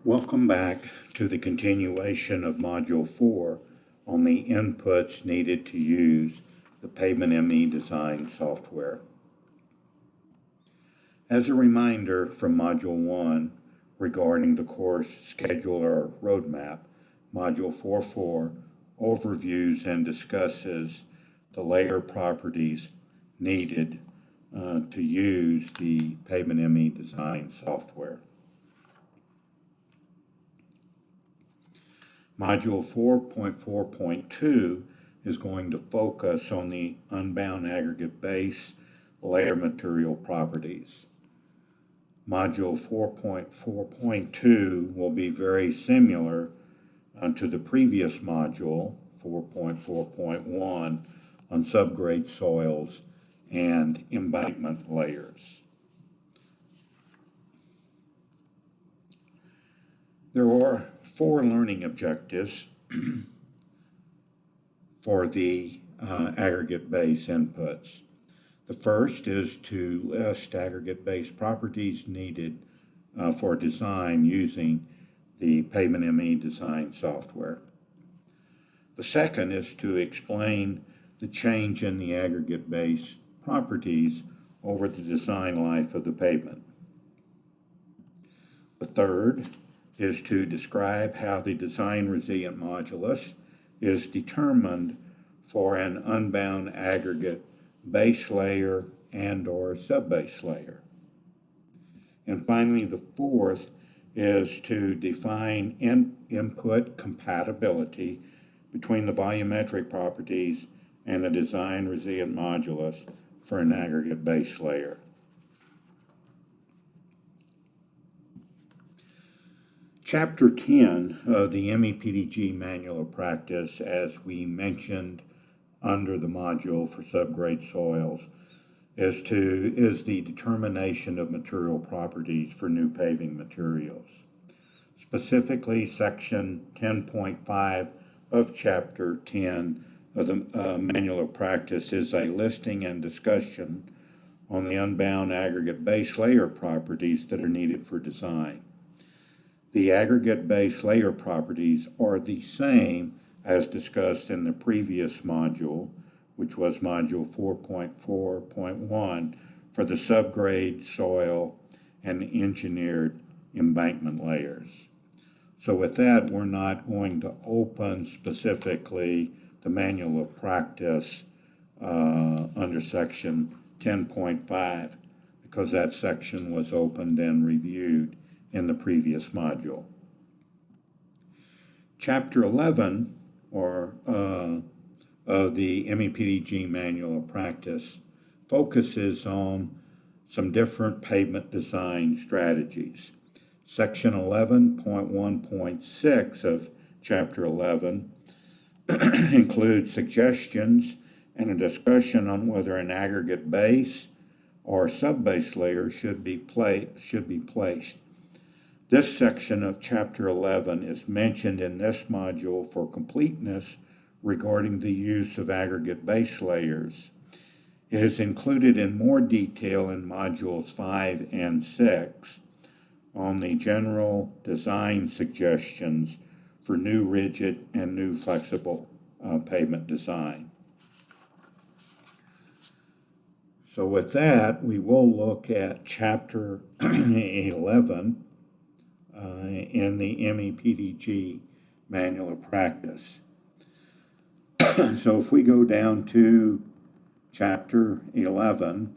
Welcome back to the continuation of Module 4 on the inputs needed to use the Pavement ME design software. As a reminder from Module 1 regarding the course schedule or roadmap, Module 4.4 overviews and discusses the layer properties needed to use the Pavement ME design software. Module 4.4.2 is going to focus on the unbound aggregate base layer material properties. Module 4.4.2 will be very similar to the previous module, 4.4.1, on subgrade soils and embankment layers. There are 4 learning objectives for the aggregate base inputs. The first is to list aggregate base properties needed for design using the Pavement ME design software. The second is to explain the change in the aggregate base properties over the design life of the pavement. The third is to describe how the design resilient modulus is determined for an unbound aggregate base layer and or subbase layer. And finally, the fourth is to define input compatibility between the volumetric properties and the design resilient modulus for an aggregate base layer. Chapter 10 of the MEPDG Manual of Practice, as we mentioned under the module for subgrade soils, is the determination of material properties for new paving materials. Specifically, Section 10.5 of Chapter 10 of the Manual of Practice is a listing and discussion on the unbound aggregate base layer properties that are needed for design. The aggregate base layer properties are the same as discussed in the previous module, which was module 4.4.1 for the subgrade soil and engineered embankment layers. So with that, we're not going to open specifically the Manual of Practice under section 10.5 because that section was opened and reviewed in the previous module. Chapter 11 of the MEPDG Manual of Practice focuses on some different pavement design strategies. Section 11.1.6 of Chapter 11 includes suggestions and a discussion on whether an aggregate base or subbase layer should be placed. This section of Chapter 11 is mentioned in this module for completeness regarding the use of aggregate base layers. It is included in more detail in Modules 5 and 6 on the general design suggestions for new rigid and new flexible pavement design. So with that, we will look at Chapter 11 in the MEPDG Manual of Practice. So if we go down to Chapter 11,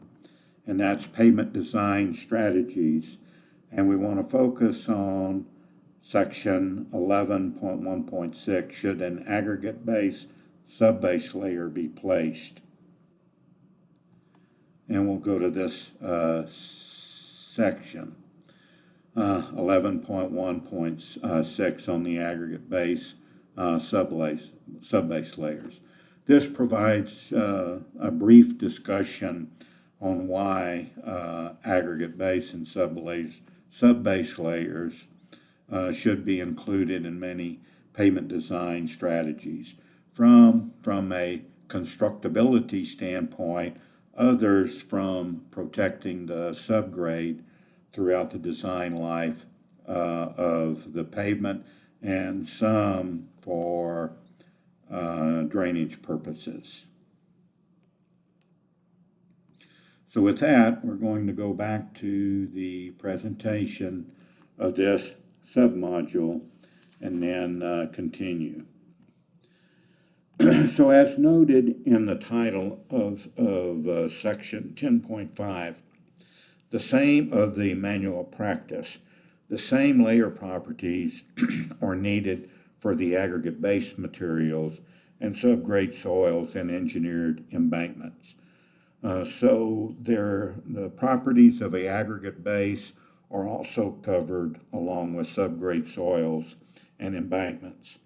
and that's Pavement Design Strategies, and we want to focus on Section 11.1.6, should an aggregate base subbase layer be placed? And we'll go to this section. 11.1.6 on the aggregate base subbase layers. This provides a brief discussion on why aggregate base and subbase layers should be included in many pavement design strategies. From a constructability standpoint, others from protecting the subgrade throughout the design life of the pavement and some for drainage purposes. So with that, we're going to go back to the presentation of this submodule and then continue. So as noted in the title of section 10.5, the same of the manual of practice, the same layer properties are needed for the aggregate base materials and subgrade soils and engineered embankments. So the properties of an aggregate base are also covered along with subgrade soils and embankments.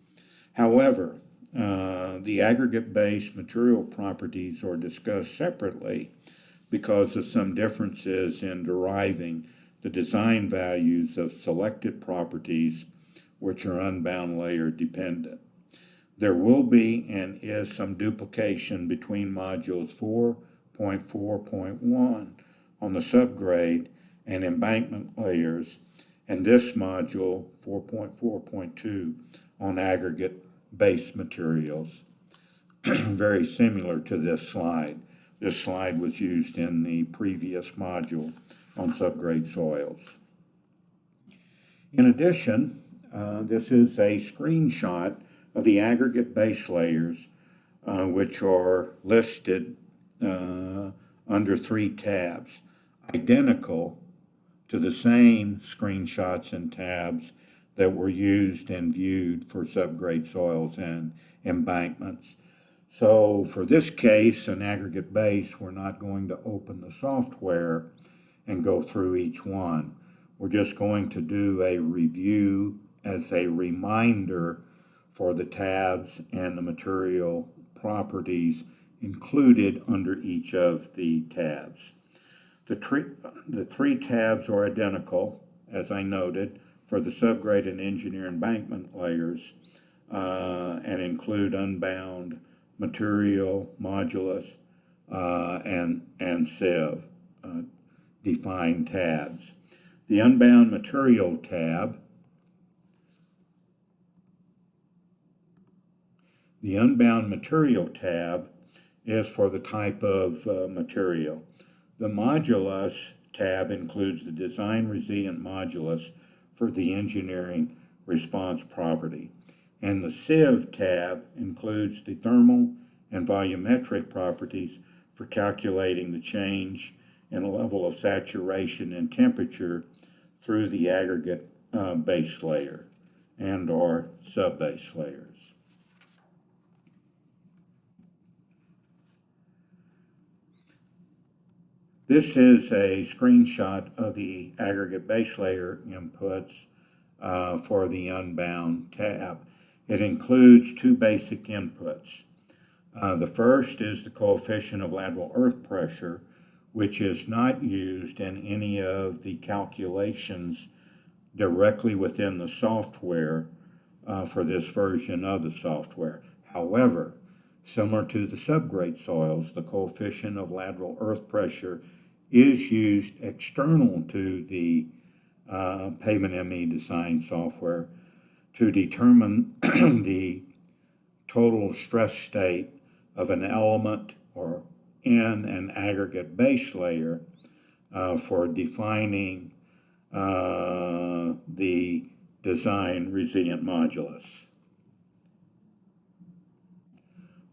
However, the aggregate base material properties are discussed separately because of some differences in deriving the design values of selected properties which are unbound layer dependent. There will be and is some duplication between modules 4.4.1 on the subgrade and embankment layers and this module 4.4.2 on aggregate base materials. Very similar to this slide. This slide was used in the previous module on subgrade soils. In addition, this is a screenshot of the aggregate base layers, which are listed under 3 tabs, identical to the same screenshots and tabs that were used and viewed for subgrade soils and embankments. So for this case, an aggregate base, we're not going to open the software and go through each one. We're just going to do a review as a reminder for the tabs and the material properties included under each of the tabs. The 3 tabs are identical, as I noted, for the subgrade and engineer embankment layers and include unbound, material, modulus, and sieve defined tabs. The unbound material tab is for the type of material. The modulus tab includes the design resilient modulus for the engineering response property. And the sieve tab includes the thermal and volumetric properties for calculating the change in a level of saturation and temperature through the aggregate base layer and or subbase layers. This is a screenshot of the aggregate base layer inputs for the unbound tab. It includes 2 basic inputs. The first is the coefficient of lateral earth pressure, which is not used in any of the calculations directly within the software for this version of the software. However, similar to the subgrade soils, the coefficient of lateral earth pressure is used external to the Pavement ME design software to determine the total stress state of an element or in an aggregate base layer for defining the design resilient modulus.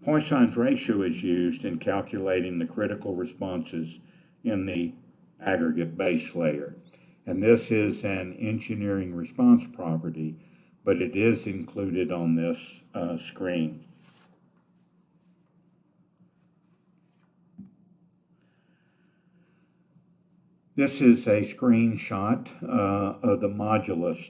Poisson's ratio is used in calculating the critical responses in the aggregate base layer. And this is an engineering response property, but it is included on this screen. This is a screenshot of the modulus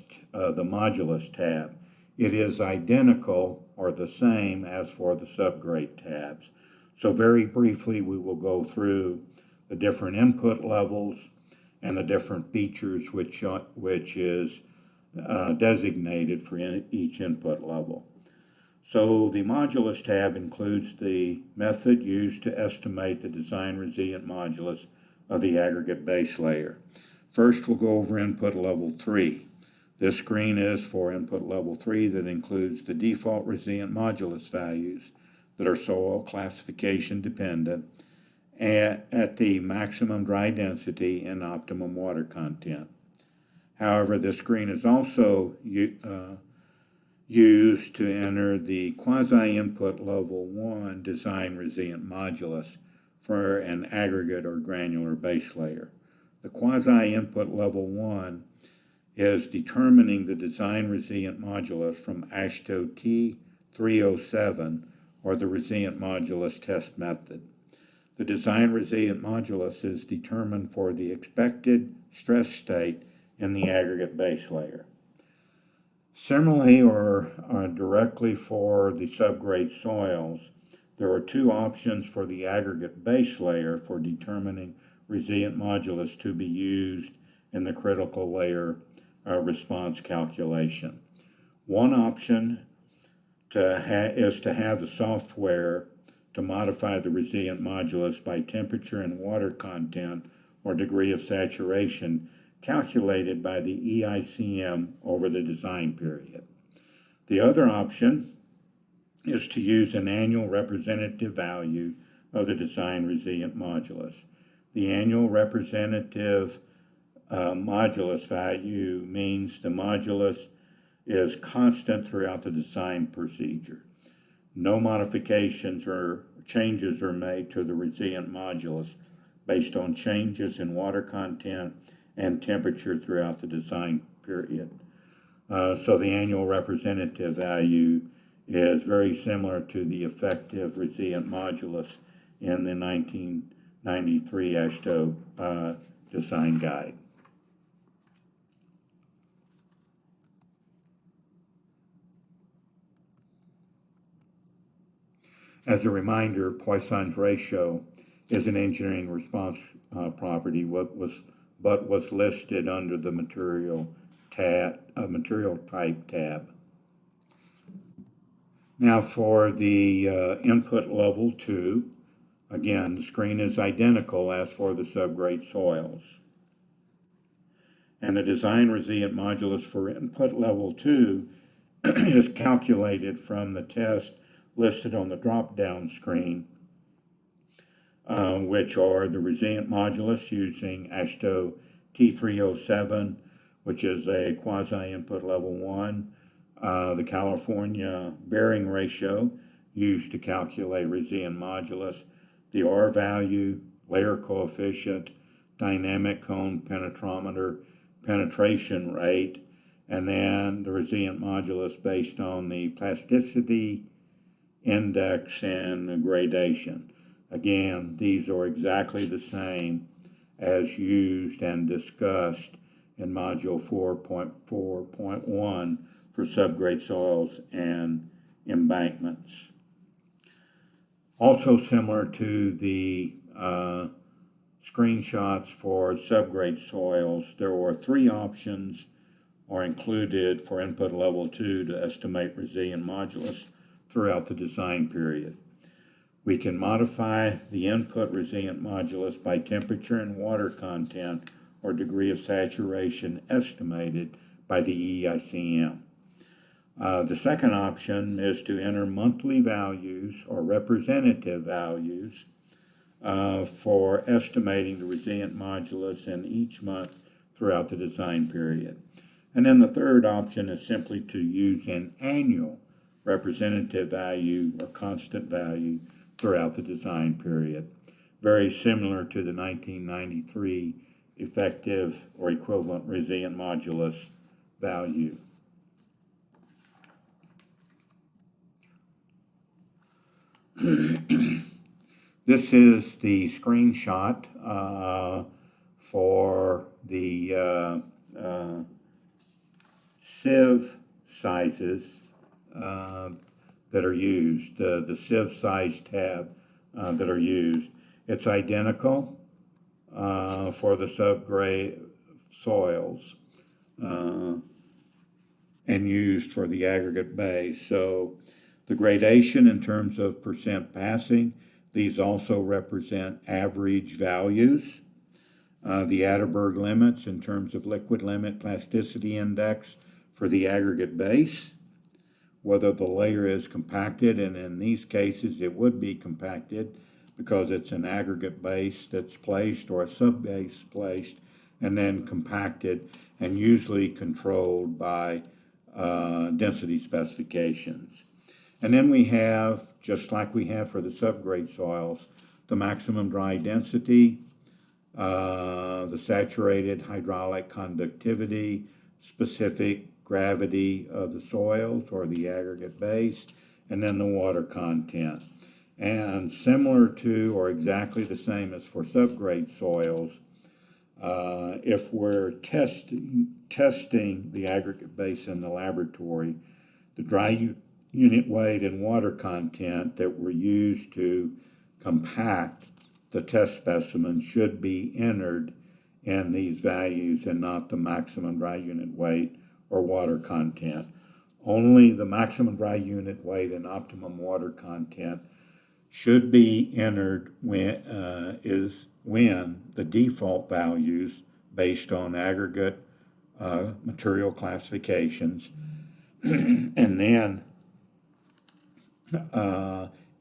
tab. It is identical or the same as for the subgrade tabs. So very briefly, we will go through the different input levels and the different features which is designated for each input level. So the modulus tab includes the method used to estimate the design resilient modulus of the aggregate base layer. First, we'll go over input level 3. This screen is for input level 3 that includes the default resilient modulus values that are soil classification dependent at the maximum dry density and optimum water content. However, this screen is also used to enter the quasi-input level 1 design resilient modulus for an aggregate or granular base layer. The quasi-input level 1 is determining the design resilient modulus from AASHTO T307 or the resilient modulus test method. The design resilient modulus is determined for the expected stress state in the aggregate base layer. Similarly, or directly for the subgrade soils, there are two options for the aggregate base layer for determining resilient modulus to be used in the critical layer response calculation. One option is to have the software to modify the resilient modulus by temperature and water content or degree of saturation calculated by the EICM over the design period. The other option is to use an annual representative value of the design resilient modulus. The annual representative modulus value means the modulus is constant throughout the design procedure. No modifications or changes are made to the resilient modulus based on changes in water content and temperature throughout the design period. So the annual representative value is very similar to the effective resilient modulus in the 1993 AASHTO design guide. As a reminder, Poisson's ratio is an engineering response property, but was listed under the material type tab. Now for the input level 2, again, the screen is identical as for the subgrade soils. And the design resilient modulus for input level 2 is calculated from the test listed on the drop-down screen, which are the resilient modulus using AASHTO T307, which is a quasi-input level 1, the California bearing ratio used to calculate resilient modulus, the R value, layer coefficient, dynamic cone penetrometer, penetration rate, and then the resilient modulus based on the plasticity index and gradation. Again, these are exactly the same as used and discussed in Module 4.4.1 for subgrade soils and embankments. Also similar to the screenshots for subgrade soils, there were three options are included for input level 2 to estimate resilient modulus throughout the design period. We can modify the input resilient modulus by temperature and water content or degree of saturation estimated by the EICM. The second option is to enter monthly values or representative values for estimating the resilient modulus in each month throughout the design period. And then the third option is simply to use an annual representative value or constant value throughout the design period, very similar to the 1993 effective or equivalent resilient modulus value. This is the screenshot for the sieve sizes that are used, the sieve size tab that are used. It's identical for the subgrade soils and used for the aggregate base. So the gradation in terms of percent passing, these also represent average values. the Atterberg limits in terms of liquid limit plasticity index for the aggregate base, whether the layer is compacted, and in these cases it would be compacted because it's an aggregate base that's placed or a subbase placed and then compacted and usually controlled by density specifications. And then we have, just like we have for the subgrade soils, the maximum dry density, the saturated hydraulic conductivity, specific gravity of the soils or the aggregate base, and then the water content. And similar to or exactly the same as for subgrade soils, if we're testing the aggregate base in the laboratory, the dry unit weight and water content that were used to compact the test specimen should be entered in these values and not the maximum dry unit weight or water content. Only the maximum dry unit weight and optimum water content should be entered when the default values based on aggregate material classifications and then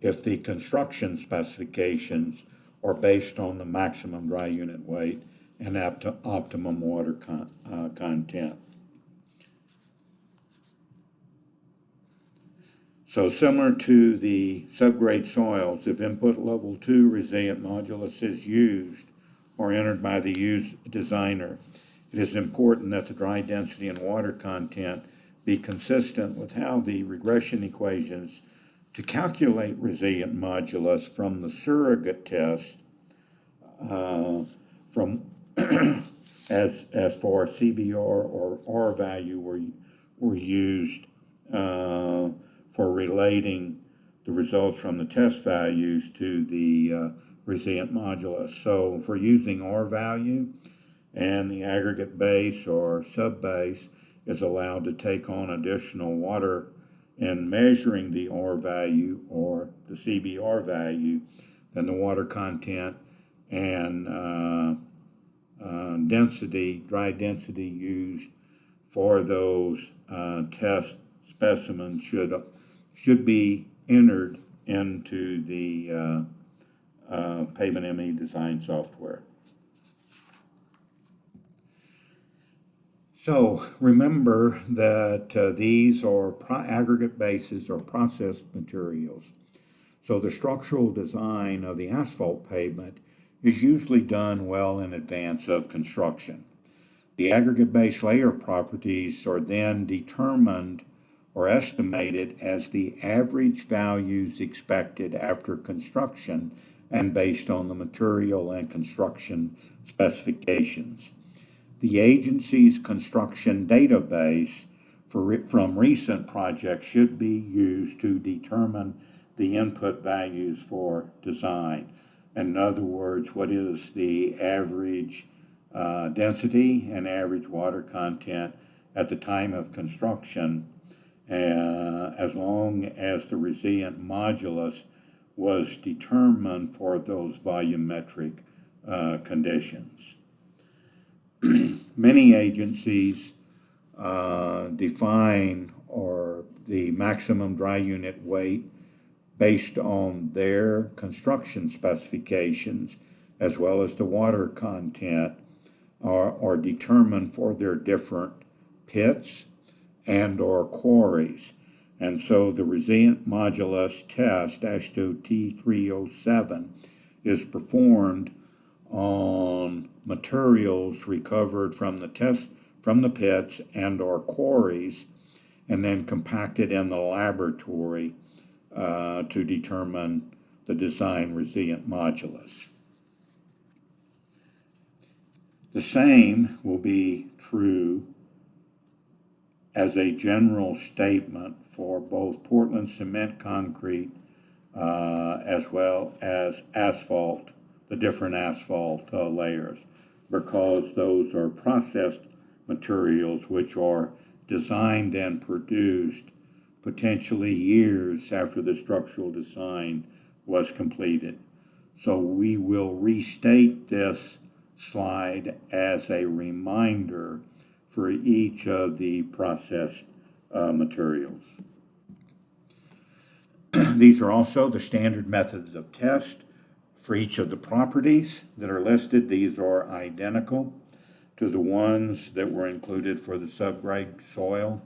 if the construction specifications are based on the maximum dry unit weight and optimum water content. So similar to the subgrade soils, if input level 2 resilient modulus is used or entered by the designer, it is important that the dry density and water content be consistent with how the regression equations to calculate resilient modulus from the surrogate test from as far as CBR or R value were used for relating the results from the test values to the resilient modulus. So for using R value, and the aggregate base or subbase is allowed to take on additional water in measuring the R value or the CBR value, then the water content and dry density used for those test specimens should be entered into the Pavement ME design software. So remember that these are aggregate bases or processed materials. So the structural design of the asphalt pavement is usually done well in advance of construction. The aggregate base layer properties are then determined or estimated as the average values expected after construction and based on the material and construction specifications. The agency's construction database from recent projects should be used to determine the input values for design. In other words, what is the average density and average water content at the time of construction, as long as the resilient modulus was determined for those volumetric conditions. Many agencies define or the maximum dry unit weight based on their construction specifications as well as the water content are determined for their different pits and or quarries. And so the resilient modulus test, AASHTO T307, is performed on materials recovered from the pits and or quarries and then compacted in the laboratory to determine the design resilient modulus. The same will be true as a general statement for both Portland cement concrete as well as asphalt, the different asphalt layers, because those are processed materials which are designed and produced potentially years after the structural design was completed. So we will restate this slide as a reminder for each of the processed materials. These are also the standard methods of test for each of the properties that are listed. These are identical to the ones that were included for the subgrade soil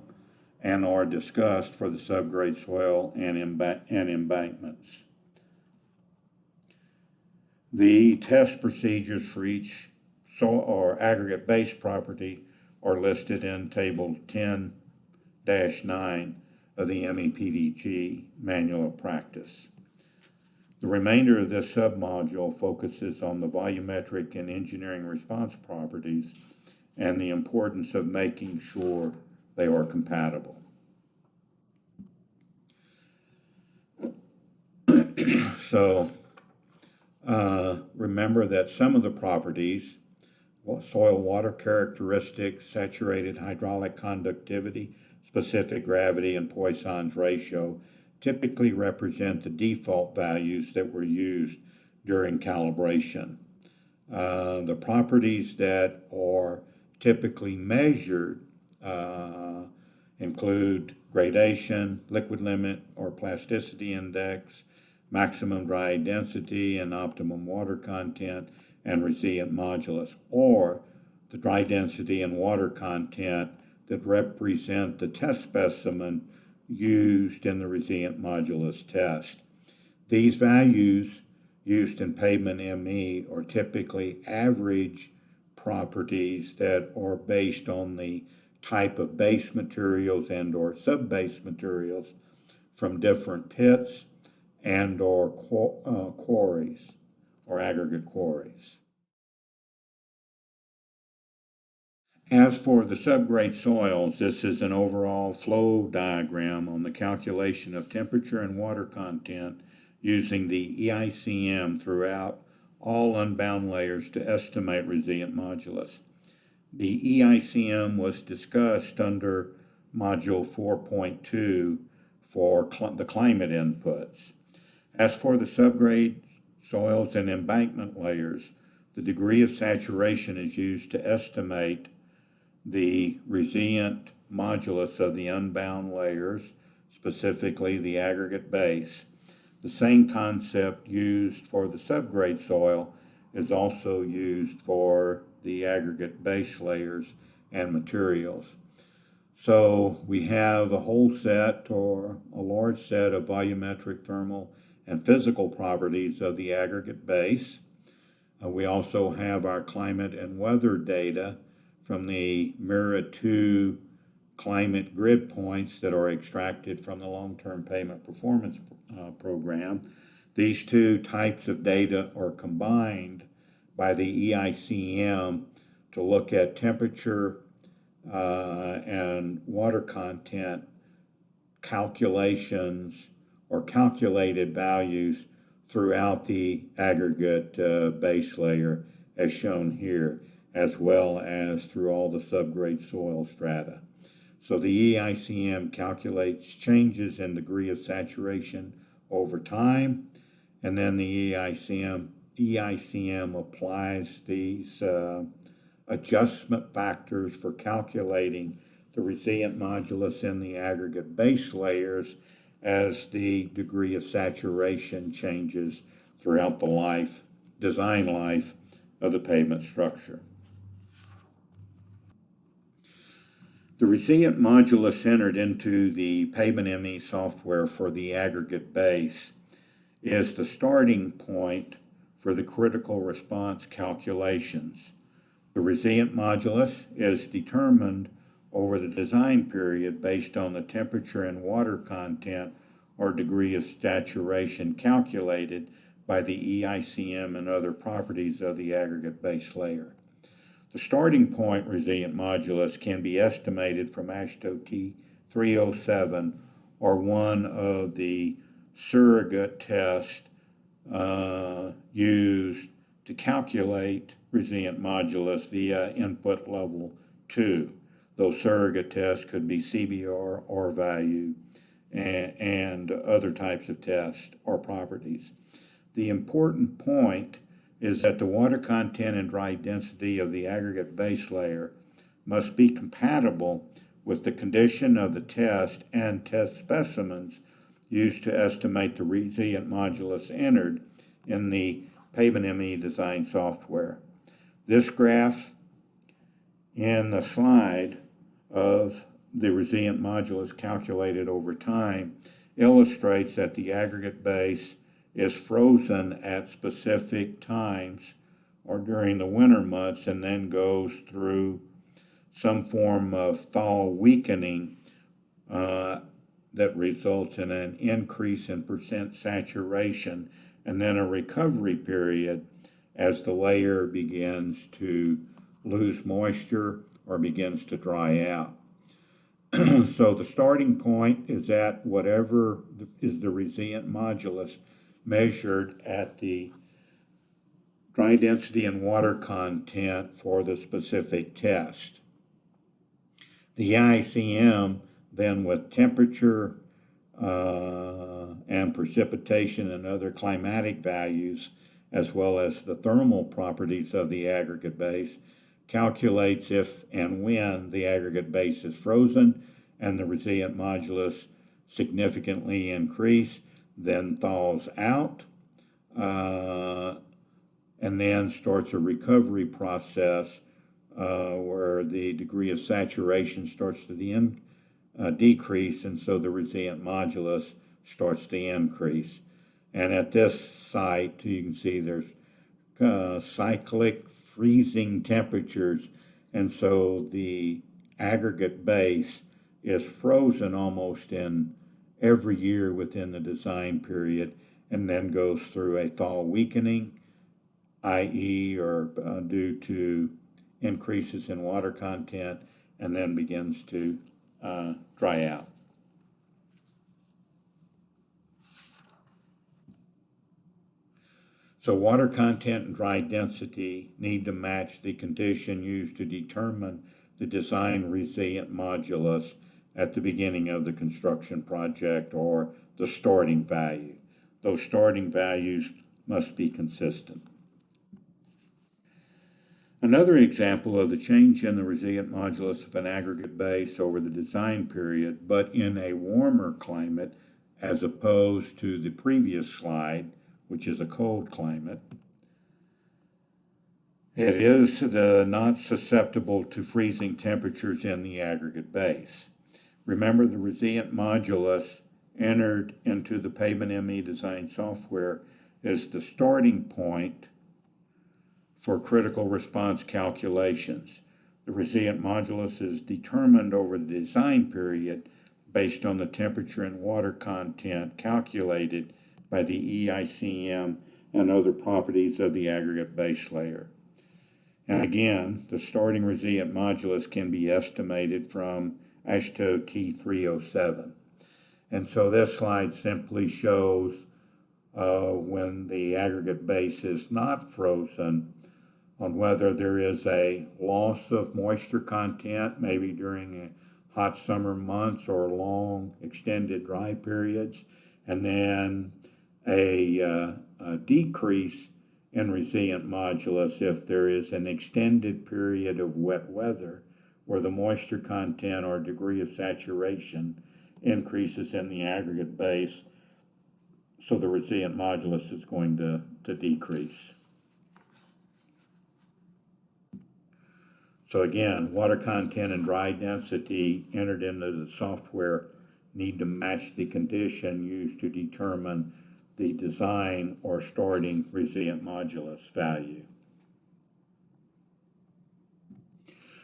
and are discussed for the subgrade soil and embankments. The test procedures for each soil or aggregate base property are listed in Table 10-9 of the MEPDG Manual of Practice. The remainder of this submodule focuses on the volumetric and engineering response properties and the importance of making sure they are compatible. So remember that some of the properties, soil water characteristics, saturated hydraulic conductivity, specific gravity, and Poisson's ratio, typically represent the default values that were used during calibration. The properties that are typically measured include gradation, liquid limit or plasticity index, maximum dry density and optimum water content, and resilient modulus, or the dry density and water content that represent the test specimen used in the resilient modulus test. These values used in pavement ME are typically average properties that are based on the type of base materials and or sub-base materials from different pits and or quarries or aggregate quarries. As for the subgrade soils, this is an overall flow diagram on the calculation of temperature and water content using the EICM throughout all unbound layers to estimate resilient modulus. The EICM was discussed under Module 4.2 for the climate inputs. As for the subgrade soils and embankment layers, the degree of saturation is used to estimate the resilient modulus of the unbound layers, specifically the aggregate base. The same concept used for the subgrade soil is also used for the aggregate base layers and materials. So we have a whole set or a large set of volumetric, thermal, and physical properties of the aggregate base. We also have our climate and weather data from the MIRA 2 climate grid points that are extracted from the long-term pavement performance program. These two types of data are combined by the EICM to look at temperature and water content calculations or calculated values throughout the aggregate base layer as shown here, as well as through all the subgrade soil strata. So the EICM calculates changes in degree of saturation over time, and then the EICM applies these adjustment factors for calculating the resilient modulus in the aggregate base layers as the degree of saturation changes throughout the design life of the pavement structure. The resilient modulus entered into the pavement ME software for the aggregate base is the starting point for the critical response calculations. The resilient modulus is determined over the design period based on the temperature and water content or degree of saturation calculated by the EICM and other properties of the aggregate base layer. The starting point resilient modulus can be estimated from AASHTO T307 or one of the surrogate tests used to calculate resilient modulus via input level 2. Those surrogate tests could be CBR, R value, and other types of tests or properties. The important point is that the water content and dry density of the aggregate base layer must be compatible with the condition of the test and test specimens used to estimate the resilient modulus entered in the PAVEN-ME design software. This graph in the slide of the resilient modulus calculated over time illustrates that the aggregate base is frozen at specific times or during the winter months and then goes through some form of thaw weakening that results in an increase in percent saturation and then a recovery period as the layer begins to lose moisture or begins to dry out. So the starting point is at whatever is the resilient modulus measured at the dry density and water content for the specific test. The ICM then, with temperature and precipitation and other climatic values, as well as the thermal properties of the aggregate base, calculates if and when the aggregate base is frozen and the resilient modulus significantly increased, then thaws out, and then starts a recovery process where the degree of saturation starts to decrease, and so the resilient modulus starts to increase. And at this site, you can see there's cyclic freezing temperatures, and so the aggregate base is frozen almost in every year within the design period, and then goes through a thaw weakening, i.e., or due to increases in water content, and then begins to dry out. So water content and dry density need to match the condition used to determine the design resilient modulus at the beginning of the construction project, or the starting value. Those starting values must be consistent. Another example of the change in the resilient modulus of an aggregate base over the design period, but in a warmer climate as opposed to the previous slide, which is a cold climate. It is not susceptible to freezing temperatures in the aggregate base. Remember, the resilient modulus entered into the PAVEN-ME design software is the starting point for critical response calculations. The resilient modulus is determined over the design period based on the temperature and water content calculated by the EICM and other properties of the aggregate base layer. And again, the starting resilient modulus can be estimated from AASHTO T307. And so this slide simply shows when the aggregate base is not frozen, on whether there is a loss of moisture content, maybe during hot summer months or long extended dry periods, and then a decrease in resilient modulus if there is an extended period of wet weather where the moisture content or degree of saturation increases in the aggregate base, so the resilient modulus is going to decrease. So again, water content and dry density entered into the software need to match the condition used to determine the design or starting resilient modulus value.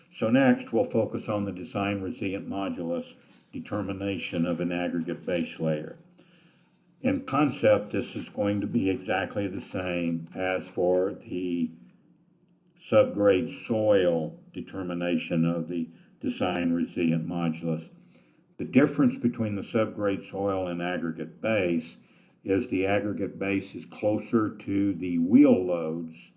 So next, we'll focus on the design resilient modulus determination of an aggregate base layer. In concept, this is going to be exactly the same as for the subgrade soil determination of the design resilient modulus. The difference between the subgrade soil and aggregate base is the aggregate base is closer to the wheel loads,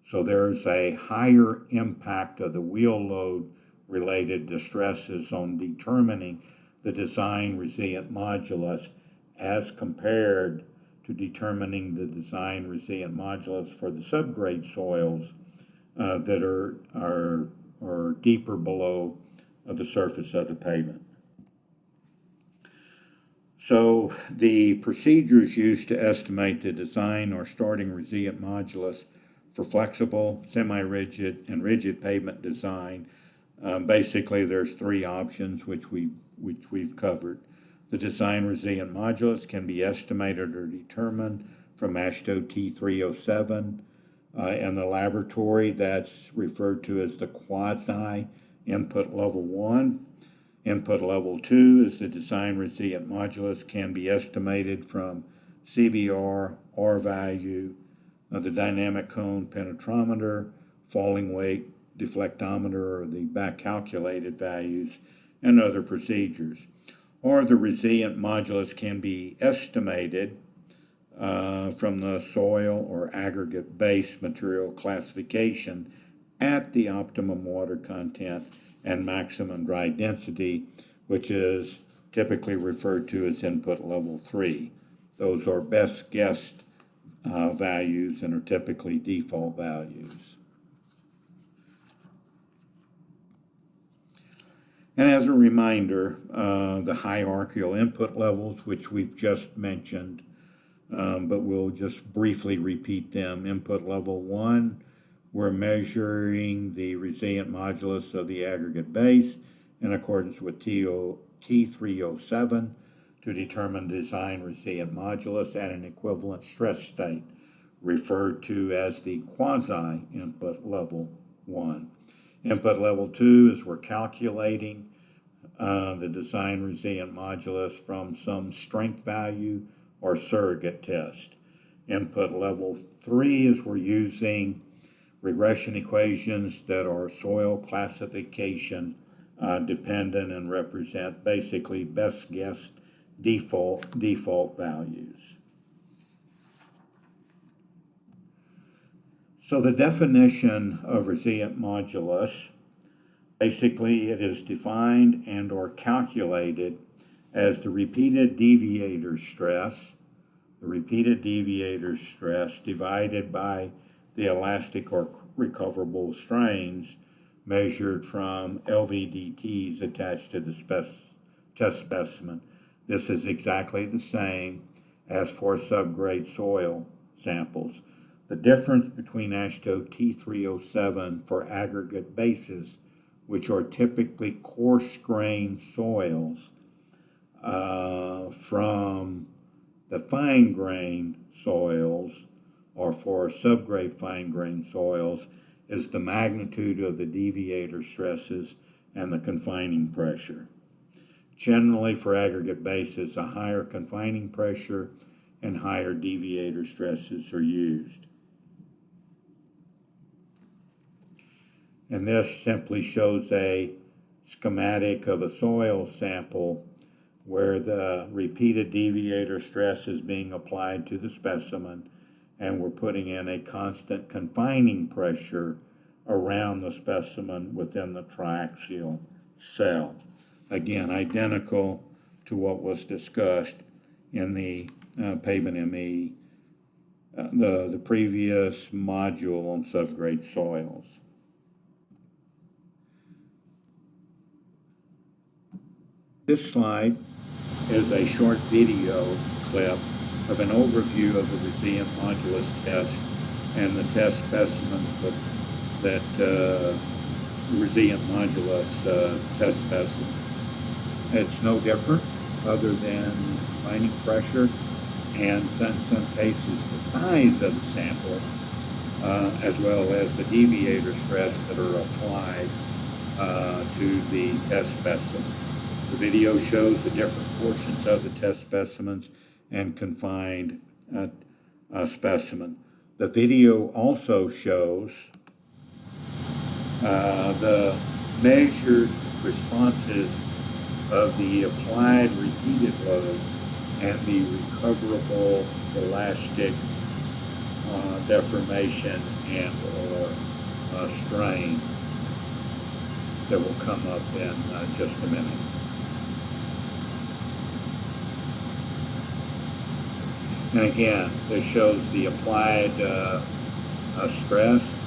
so there's a higher impact of the wheel load related distresses on determining the design resilient modulus as compared to determining the design resilient modulus for the subgrade soils that are deeper below the surface of the pavement. So the procedures used to estimate the design or starting resilient modulus for flexible, semi-rigid, and rigid pavement design, basically there's three options which we've covered. The design resilient modulus can be estimated or determined from AASHTO T307. In the laboratory, that's referred to as the quasi input level 1. Input level 2 is the design resilient modulus can be estimated from CBR, R value, the dynamic cone penetrometer, falling weight, deflectometer, or the back calculated values, and other procedures. Or the resilient modulus can be estimated from the soil or aggregate base material classification at the optimum water content and maximum dry density, which is typically referred to as input level 3. Those are best guessed values and are typically default values. And as a reminder, the hierarchical input levels, which we've just mentioned, but we'll just briefly repeat them. Input level 1, we're measuring the resilient modulus of the aggregate base in accordance with T307 to determine design resilient modulus at an equivalent stress state, referred to as the quasi-input level 1. Input level 2 is we're calculating the design resilient modulus from some strength value or surrogate test. Input level 3 is we're using regression equations that are soil classification dependent and represent basically best guess default values. So the definition of resilient modulus, basically it is defined and or calculated as the repeated deviator stress divided by the elastic or recoverable strains measured from LVDTs attached to the test specimen. This is exactly the same as for subgrade soil samples. The difference between AASHTO T307 for aggregate bases, which are typically coarse-grained soils, from the fine-grained soils, or for subgrade fine-grained soils, is the magnitude of the deviator stresses and the confining pressure. Generally, for aggregate bases, a higher confining pressure and higher deviator stresses are used. And this simply shows a schematic of a soil sample where the repeated deviator stress is being applied to the specimen, and we're putting in a constant confining pressure around the specimen within the triaxial cell. Again, identical to what was discussed in the pavement ME, the previous module on subgrade soils. This slide is a short video clip of an overview of the resilient modulus test and the test specimens that resilient modulus test specimens. It's no different other than confining pressure and in some cases the size of the sample as well as the deviator stress that are applied to the test specimen. The video shows the different portions of the test specimens and confined specimen. The video also shows the measured responses of the applied repeated load and the recoverable elastic deformation and or strain that will come up in just a minute. And again, this shows the applied stress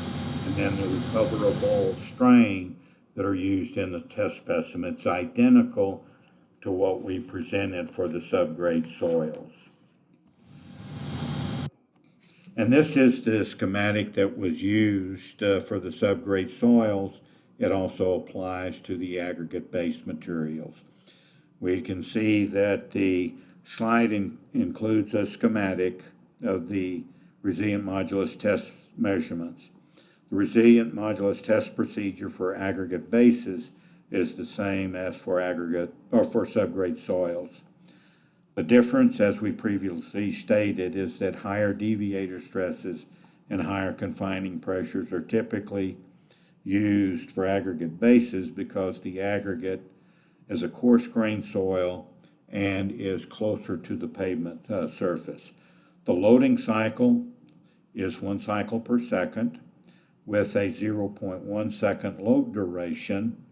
and then the recoverable strain that are used in the test specimen. It's identical to what we presented for the subgrade soils. And this is the schematic that was used for the subgrade soils. It also applies to the aggregate base materials. We can see that the slide includes a schematic of the resilient modulus test measurements. The resilient modulus test procedure for aggregate bases is the same as for aggregate or for subgrade soils. The difference, as we previously stated, is that higher deviator stresses and higher confining pressures are typically used for aggregate bases because the aggregate is a coarse-grained soil and is closer to the pavement surface. The loading cycle is 1 cycle per second with a 0.1 second load duration,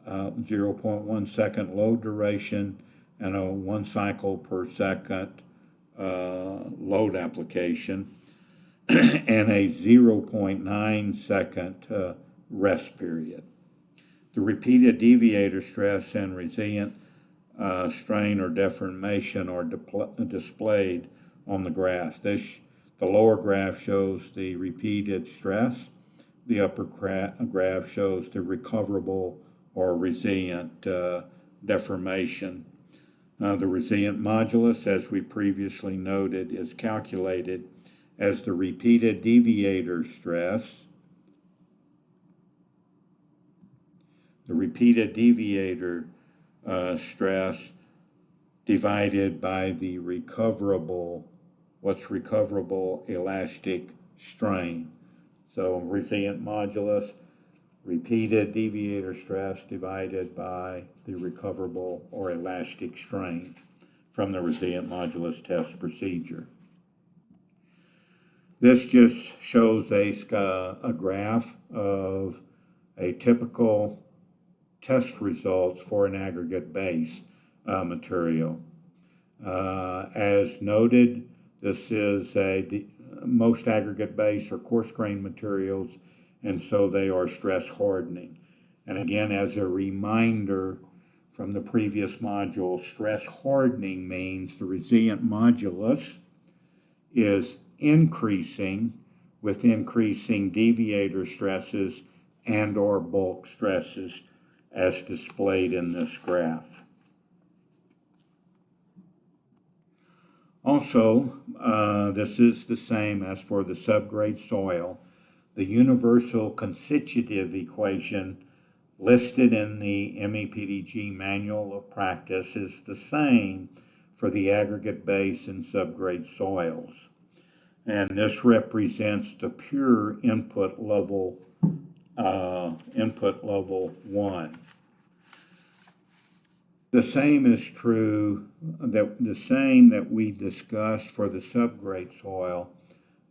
0.1 second load duration, and a 1 cycle per second load application, and a 0.9 second rest period. The repeated deviator stress and resilient strain or deformation are displayed on the graph. The lower graph shows the repeated stress. The upper graph shows the recoverable or resilient deformation. The resilient modulus, as we previously noted, is calculated as the repeated deviator stress, stress divided by the what's recoverable elastic strain. So resilient modulus, repeated deviator stress divided by the recoverable or elastic strain from the resilient modulus test procedure. This just shows a graph of a typical test results for an aggregate base material. As noted, this is most aggregate base are coarse-grained materials, and so they are stress hardening. And again, as a reminder from the previous module, stress hardening means the resilient modulus is increasing with increasing deviator stresses and or bulk stresses as displayed in this graph. Also, this is the same as for the subgrade soil. The universal constitutive equation listed in the MEPDG Manual of Practice is the same for the aggregate base and subgrade soils. And this represents the pure input level 1. The same is true, that we discussed for the subgrade soil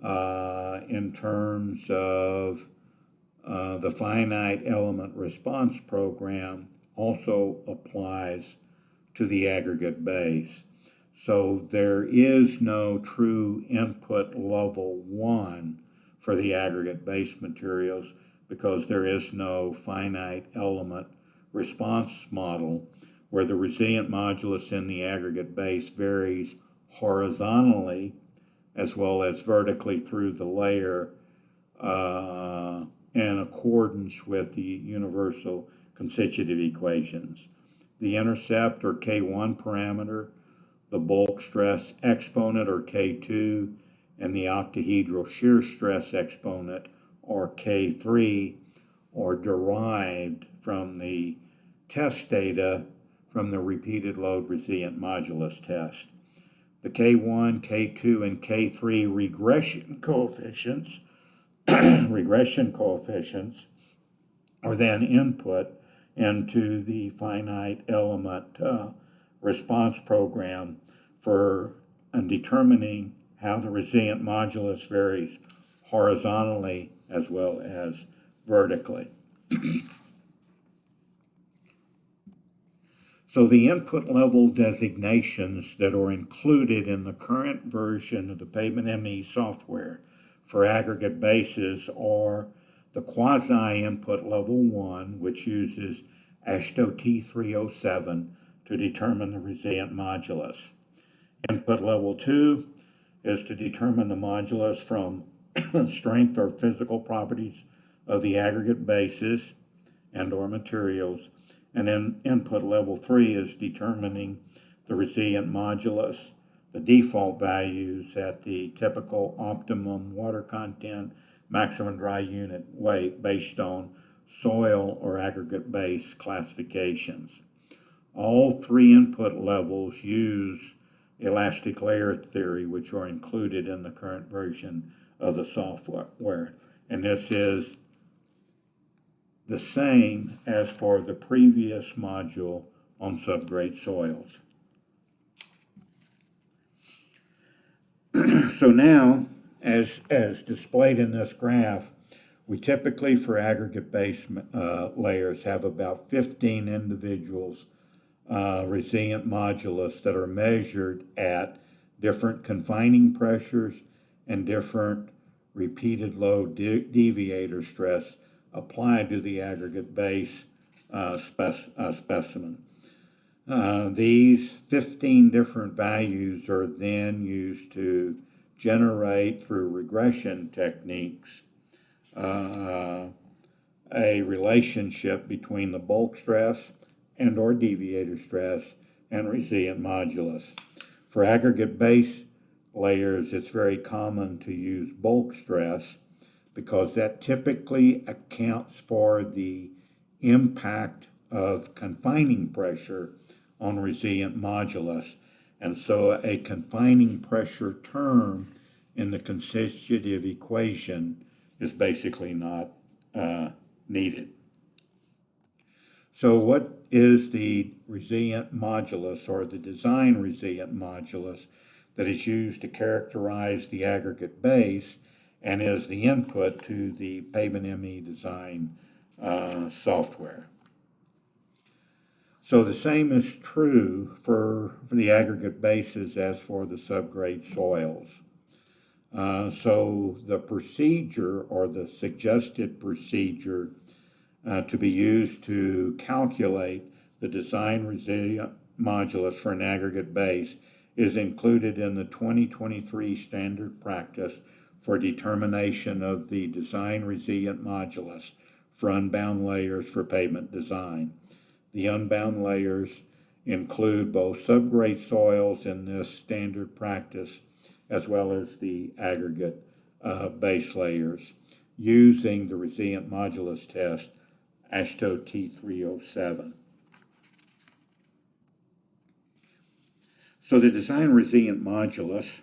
in terms of the finite element response program also applies to the aggregate base. So there is no true input level 1 for the aggregate base materials because there is no finite element response model where the resilient modulus in the aggregate base varies horizontally as well as vertically through the layer in accordance with the universal constitutive equations. The intercept or K1 parameter, the bulk stress exponent or K2, and the octahedral shear stress exponent or K3 are derived from the test data from the repeated load resilient modulus test. The K1, K2, and K3 regression coefficients are then input into the finite element response program for determining how the resilient modulus varies horizontally as well as vertically. So the input level designations that are included in the current version of the Pavement ME software for aggregate bases are the quasi-input level 1, which uses AASHTO T307 to determine the resilient modulus. Input level 2 is to determine the modulus from strength or physical properties of the aggregate bases and or materials. And then input level 3 is determining the resilient modulus, the default values at the typical optimum water content, maximum dry unit weight based on soil or aggregate base classifications. All three input levels use elastic layer theory, which are included in the current version of the software. And this is the same as for the previous module on subgrade soils. So now, as displayed in this graph, we typically for aggregate base layers have about 15 individuals resilient modulus that are measured at different confining pressures and different repeated load deviator stress applied to the aggregate base specimen. These 15 different values are then used to generate, through regression techniques, a relationship between the bulk stress and or deviator stress and resilient modulus. For aggregate base layers, it's very common to use bulk stress because that typically accounts for the impact of confining pressure on resilient modulus. And so a confining pressure term in the constitutive equation is basically not needed. So what is the resilient modulus, or the design resilient modulus, that is used to characterize the aggregate base and is the input to the Pavement ME design software? So the same is true for the aggregate bases as for the subgrade soils. So the procedure, or the suggested procedure to be used to calculate the design resilient modulus for an aggregate base is included in the 2023 standard practice for determination of the design resilient modulus for unbound layers for pavement design. The unbound layers include both subgrade soils in this standard practice as well as the aggregate base layers using the resilient modulus test AASHTO T307. So the design resilient modulus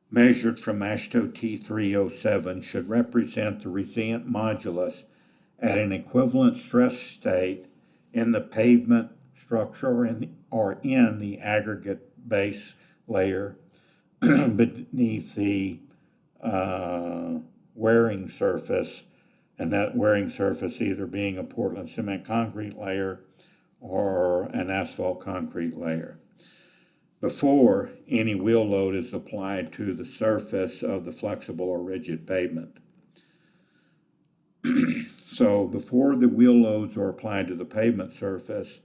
measured from AASHTO T307 should represent the resilient modulus at an equivalent stress state in the pavement structure or in the aggregate base layer beneath the wearing surface, and that wearing surface either being a Portland cement concrete layer or an asphalt concrete layer, before any wheel load is applied to the surface of the flexible or rigid pavement. So before the wheel loads are applied to the pavement surface,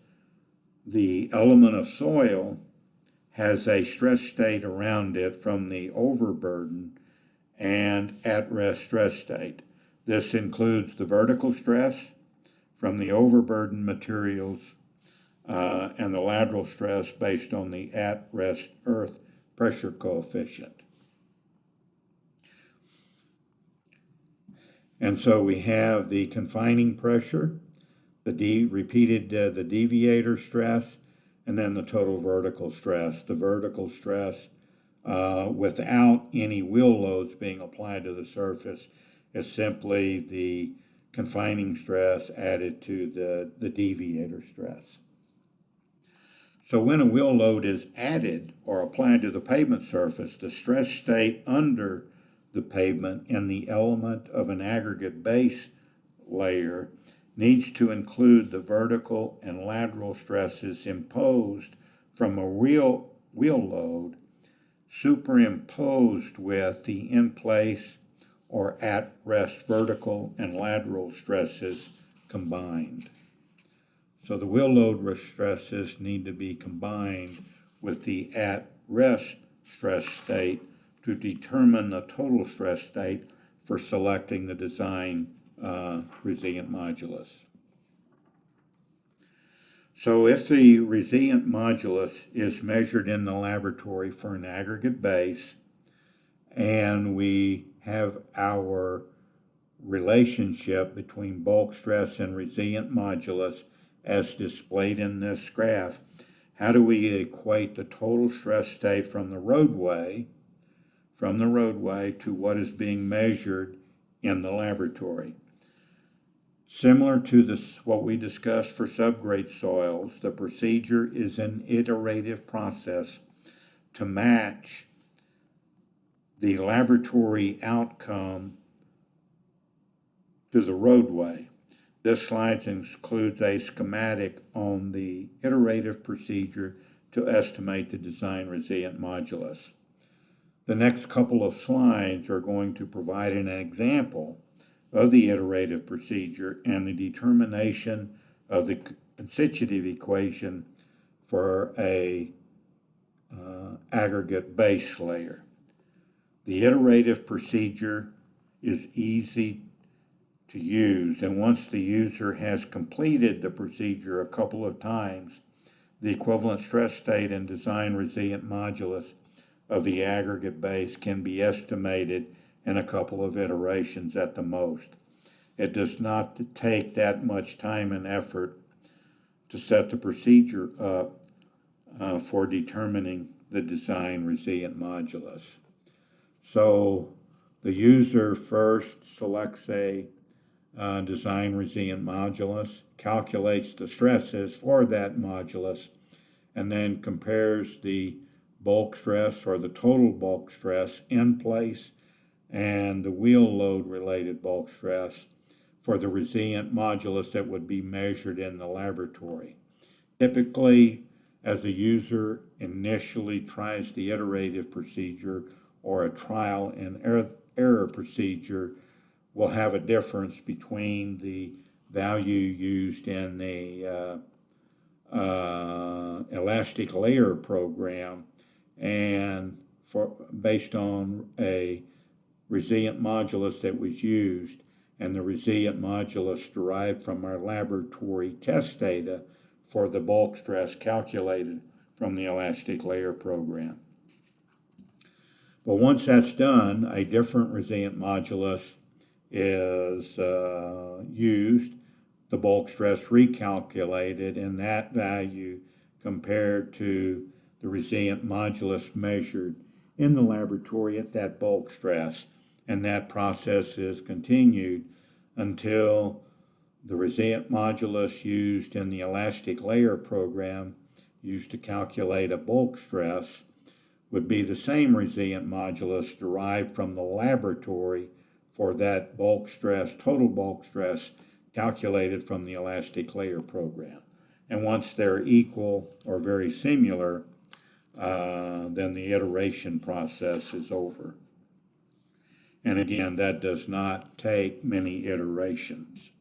the element of soil has a stress state around it from the overburden and at-rest stress state. This includes the vertical stress from the overburden materials and the lateral stress based on the at-rest earth pressure coefficient. And so we have the confining pressure, the deviator stress, and then the total vertical stress. The vertical stress, without any wheel loads being applied to the surface, is simply the confining stress added to the deviator stress. So when a wheel load is added or applied to the pavement surface, the stress state under the pavement in the element of an aggregate base layer needs to include the vertical and lateral stresses imposed from a real wheel load superimposed with the in-place or at-rest vertical and lateral stresses combined. So the wheel load stresses need to be combined with the at-rest stress state to determine the total stress state for selecting the design resilient modulus. So if the resilient modulus is measured in the laboratory for an aggregate base, and we have our relationship between bulk stress and resilient modulus as displayed in this graph, how do we equate the total stress state from the roadway to what is being measured in the laboratory? Similar to what we discussed for subgrade soils, the procedure is an iterative process to match the laboratory outcome to the roadway. This slide includes a schematic on the iterative procedure to estimate the design resilient modulus. The next couple of slides are going to provide an example of the iterative procedure and the determination of the constitutive equation for a aggregate base layer. The iterative procedure is easy to use, and once the user has completed the procedure a couple of times, the equivalent stress state and design resilient modulus of the aggregate base can be estimated in a couple of iterations at the most. It does not take that much time and effort to set the procedure up for determining the design resilient modulus. So the user first selects a design resilient modulus, calculates the stresses for that modulus, and then compares the bulk stress or the total bulk stress in place and the wheel load related bulk stress for the resilient modulus that would be measured in the laboratory. Typically, as a user initially tries the iterative procedure or a trial and error procedure, will have a difference between the value used in the elastic layer program and based on a resilient modulus that was used and the resilient modulus derived from our laboratory test data for the bulk stress calculated from the elastic layer program. But once that's done, a different resilient modulus is used, the bulk stress recalculated, and that value compared to the resilient modulus measured in the laboratory at that bulk stress. And that process is continued until the resilient modulus used in the elastic layer program used to calculate a bulk stress would be the same resilient modulus derived from the laboratory for that bulk stress, total bulk stress, calculated from the elastic layer program. And once they're equal or very similar, then the iteration process is over. And again, that does not take many iterations.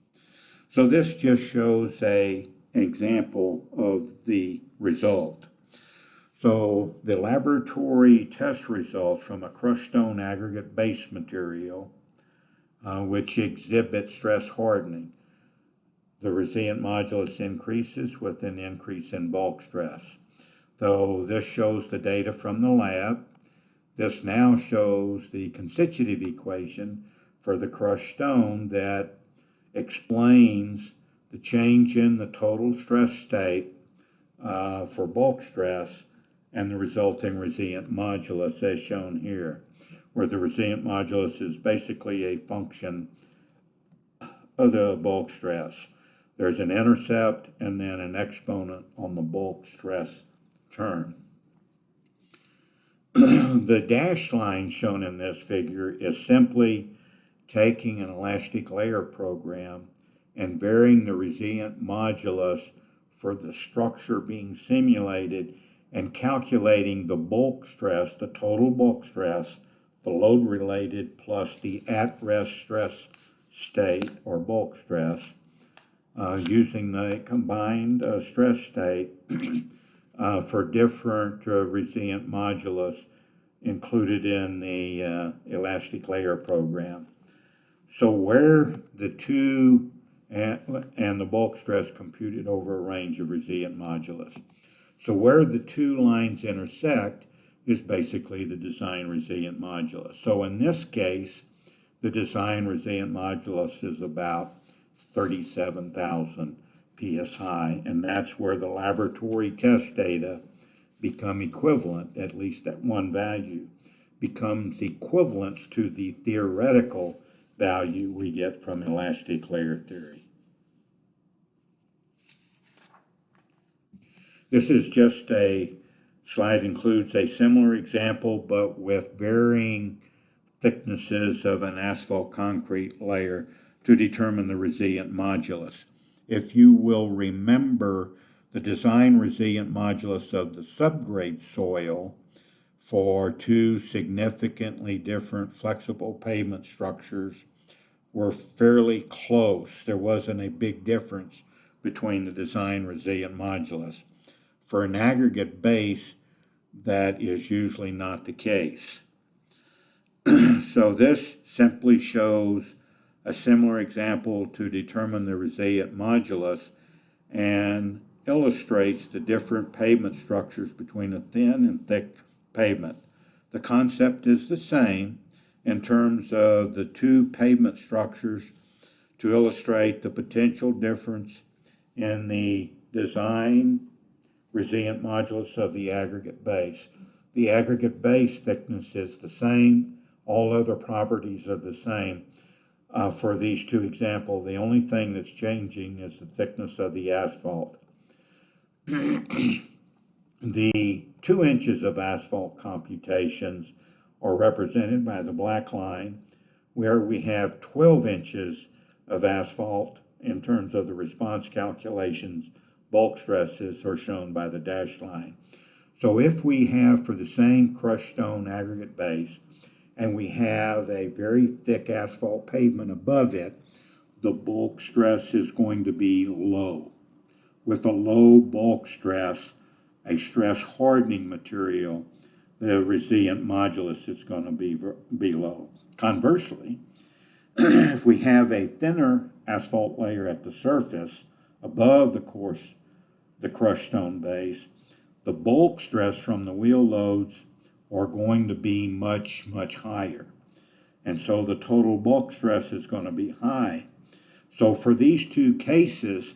So this just shows an example of the result. So the laboratory test results from a crushed stone aggregate base material which exhibits stress hardening. The resilient modulus increases with an increase in bulk stress. So this shows the data from the lab. This now shows the constitutive equation for the crushed stone that explains the change in the total stress state for bulk stress and the resulting resilient modulus as shown here, where the resilient modulus is basically a function of the bulk stress. There's an intercept and then an exponent on the bulk stress term. The dashed line shown in this figure is simply taking an elastic layer program and varying the resilient modulus for the structure being simulated and calculating the bulk stress, the total bulk stress, the load related plus the at-rest stress state or bulk stress, using the combined stress state for different resilient modulus included in the elastic layer program. So where the two and the bulk stress computed over a range of resilient modulus. So where the two lines intersect is basically the design resilient modulus. So in this case, the design resilient modulus is about 37,000 psi, and that's where the laboratory test data become equivalent, at least at one value, becomes equivalent to the theoretical value we get from elastic layer theory. This is just a slide includes a similar example, but with varying thicknesses of an asphalt concrete layer to determine the resilient modulus. If you will remember the design resilient modulus of the subgrade soil for two significantly different flexible pavement structures were fairly close. There wasn't a big difference between the design resilient modulus. For an aggregate base, that is usually not the case. So this simply shows a similar example to determine the resilient modulus and illustrates the different pavement structures between a thin and thick pavement. The concept is the same in terms of the two pavement structures to illustrate the potential difference in the design resilient modulus of the aggregate base. The aggregate base thickness is the same. All other properties are the same. For these two examples, the only thing that's changing is the thickness of the asphalt. The 2 inches of asphalt computations are represented by the black line, where we have 12 inches of asphalt in terms of the response calculations. Bulk stresses are shown by the dashed line. So if we have, for the same crushed stone aggregate base, and we have a very thick asphalt pavement above it, the bulk stress is going to be low. With a low bulk stress, a stress hardening material, the resilient modulus is going to be low. Conversely, if we have a thinner asphalt layer at the surface above the crushed stone base, the bulk stress from the wheel loads are going to be much, much higher. And so the total bulk stress is going to be high. So for these two cases,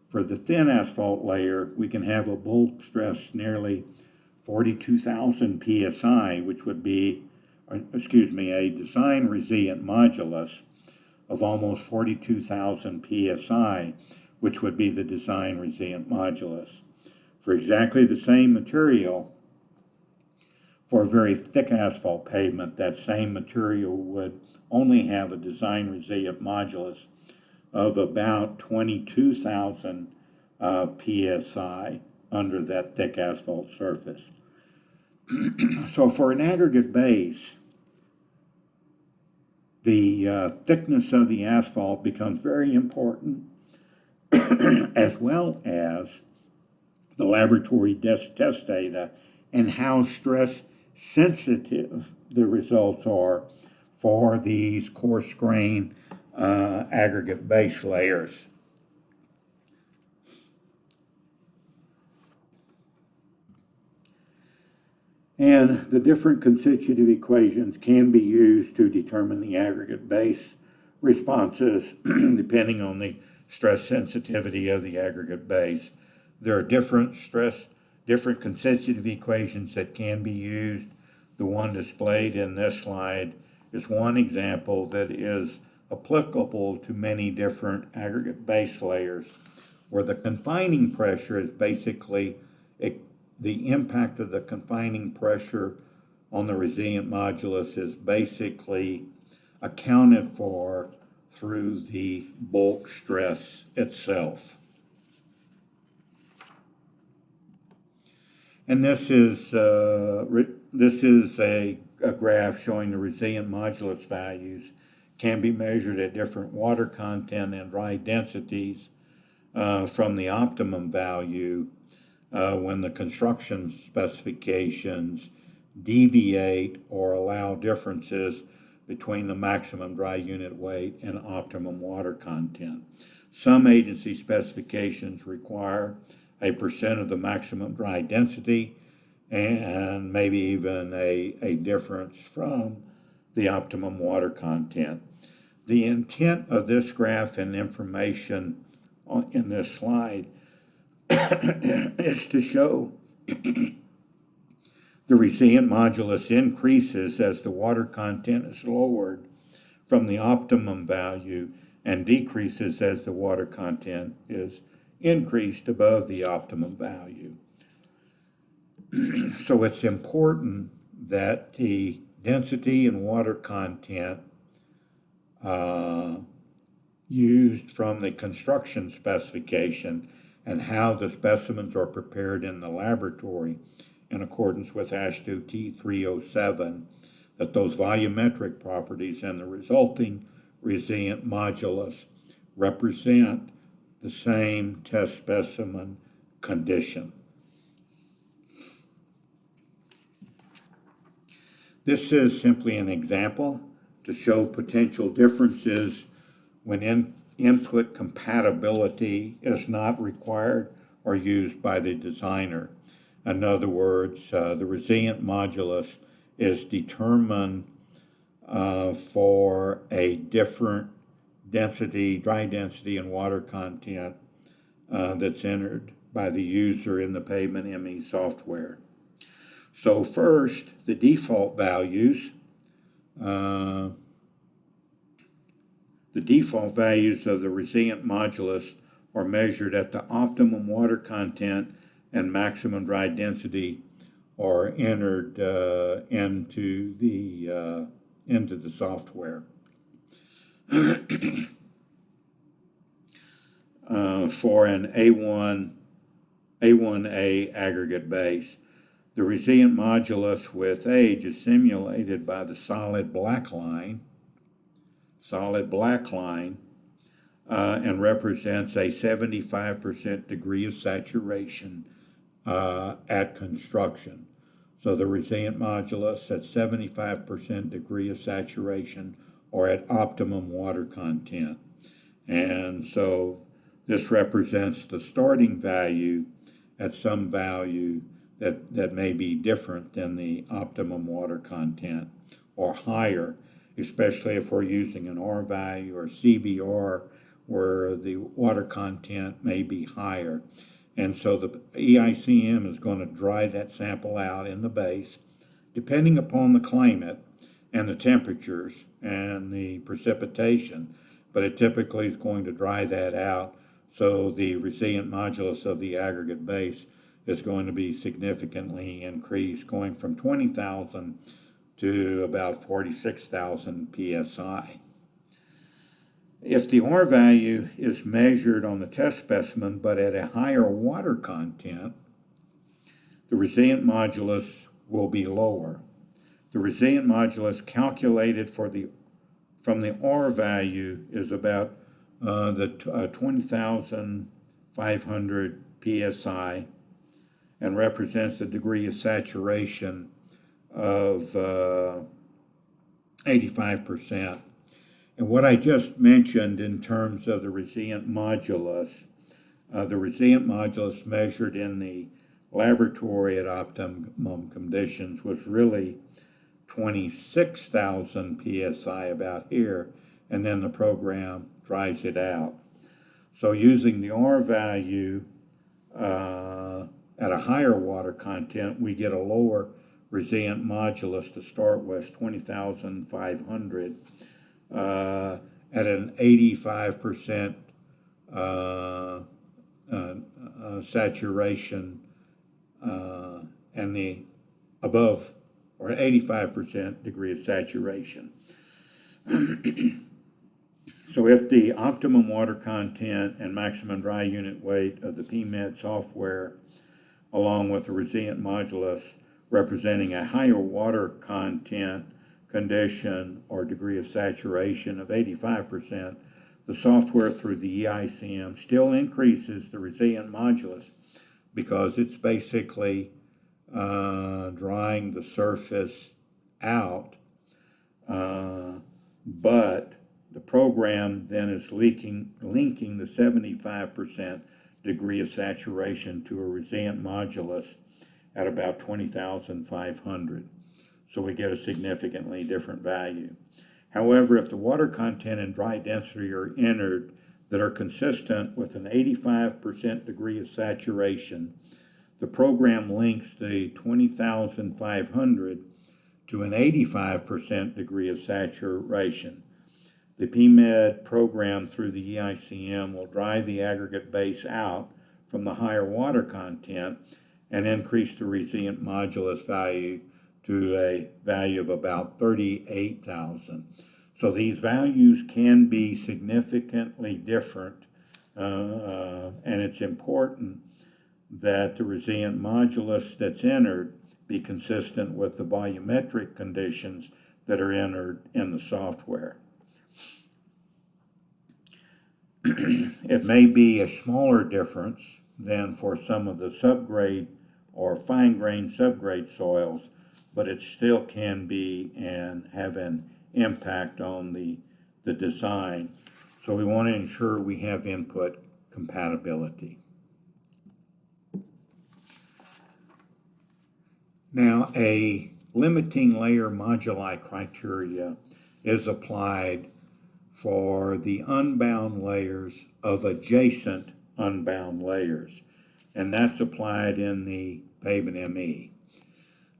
for the thin asphalt layer, we can have a bulk stress nearly 42,000 psi, which would be, a design resilient modulus of almost 42,000 psi, which would be the design resilient modulus. For exactly the same material, for a very thick asphalt pavement, that same material would only have a design resilient modulus of about 22,000 psi under that thick asphalt surface. So for an aggregate base, the thickness of the asphalt becomes very important, as well as the laboratory test data and how stress sensitive the results are for these coarse grain aggregate base layers. And the different constitutive equations can be used to determine the aggregate base responses depending on the stress sensitivity of the aggregate base. There are different constitutive equations that can be used. The one displayed in this slide is one example that is applicable to many different aggregate base layers, where the confining pressure is basically the impact of the confining pressure on the resilient modulus is basically accounted for through the bulk stress itself. And this is a graph showing the resilient modulus values can be measured at different water content and dry densities from the optimum value when the construction specifications deviate or allow differences between the maximum dry unit weight and optimum water content. Some agency specifications require a percent of the maximum dry density and maybe even a difference from the optimum water content. The intent of this graph and information in this slide is to show the resilient modulus increases as the water content is lowered from the optimum value and decreases as the water content is increased above the optimum value. So it's important that the density and water content used from the construction specification and how the specimens are prepared in the laboratory in accordance with AASHTO T307, that those volumetric properties and the resulting resilient modulus represent the same test specimen condition. This is simply an example to show potential differences when input compatibility is not required or used by the designer. In other words, the resilient modulus is determined for a different density, dry density, and water content that's entered by the user in the pavement ME software. So first, the default values. The default values of the resilient modulus are measured at the optimum water content and maximum dry density are entered into the software. For an A1A aggregate base, the resilient modulus with age is simulated by the solid black line, and represents a 75% degree of saturation at construction. So the resilient modulus at 75% degree of saturation or at optimum water content. And so this represents the starting value at some value that may be different than the optimum water content or higher, especially if we're using an R value or CBR where the water content may be higher. And so the EICM is going to dry that sample out in the base, depending upon the climate and the temperatures and the precipitation, but it typically is going to dry that out, so the resilient modulus of the aggregate base is going to be significantly increased, going from 20,000 to about 46,000 psi. If the R value is measured on the test specimen but at a higher water content, the resilient modulus will be lower. The resilient modulus calculated from the R value is about 20,500 psi and represents the degree of saturation of 85%. And what I just mentioned in terms of the resilient modulus measured in the laboratory at optimum conditions was really 26,000 psi about here, and then the program dries it out. So using the R value at a higher water content, we get a lower resilient modulus to start with, 20,500. At an 85% saturation and the above, or 85% degree of saturation. So if the optimum water content and maximum dry unit weight of the PMED software, along with the resilient modulus representing a higher water content condition or degree of saturation of 85%, the software through the EICM still increases the resilient modulus because it's basically drying the surface out, but the program then is linking the 75% degree of saturation to a resilient modulus at about 20,500. So we get a significantly different value. However, if the water content and dry density are entered that are consistent with an 85% degree of saturation, the program links the 20,500 to an 85% degree of saturation. The PMED program through the EICM will dry the aggregate base out from the higher water content and increase the resilient modulus value to a value of about 38,000. So these values can be significantly different, and it's important that the resilient modulus that's entered be consistent with the volumetric conditions that are entered in the software. It may be a smaller difference than for some of the subgrade or fine-grained subgrade soils, but it still can be and have an impact on the design. So we want to ensure we have input compatibility. Now, a limiting layer moduli criteria is applied for the unbound layers of adjacent unbound layers, and that's applied in the pavement ME.